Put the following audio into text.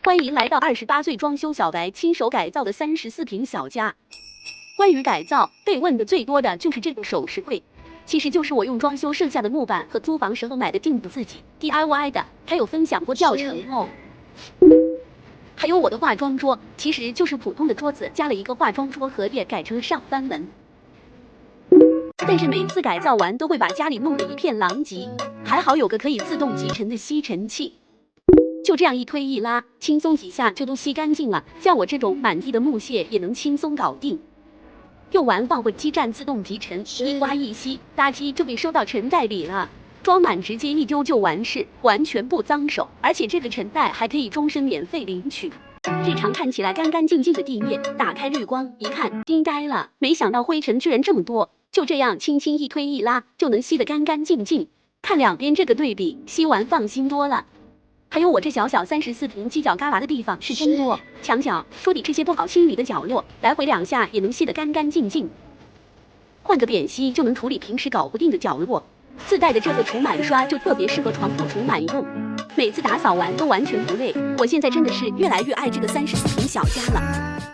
欢迎来到28岁装修小白亲手改造的34平小家。关于改造，被问的最多的就是这个首饰柜，其实就是我用装修剩下的木板和租房时候买的镜子自己 DIY 的，还有分享过教程哦。还有我的化妆桌，其实就是普通的桌子，加了一个化妆桌盒也改成了上翻门。但是每次改造完都会把家里弄得一片狼藉，还好有个可以自动集尘的吸尘器。就这样一推一拉，轻松几下就都吸干净了，像我这种满地的木屑也能轻松搞定。用完放回基站自动集尘，一刮一吸，垃圾就被收到尘袋里了，装满直接一丢就完事，完全不脏手，而且这个尘袋还可以终身免费领取。日常看起来干干净净的地面，打开滤光一看，惊呆了，没想到灰尘居然这么多，就这样轻轻一推一拉就能吸得干干净净，看两边这个对比，吸完放心多了。还有我这小小34平犄角旮旯的地方是真多，墙角、桌底这些不好清理的角落，来回2下也能吸得干干净净。换个扁吸就能处理平时搞不定的角落，自带的这个除螨刷就特别适合床铺除螨用，每次打扫完都完全不累。我现在真的是越来越爱这个34平小家了。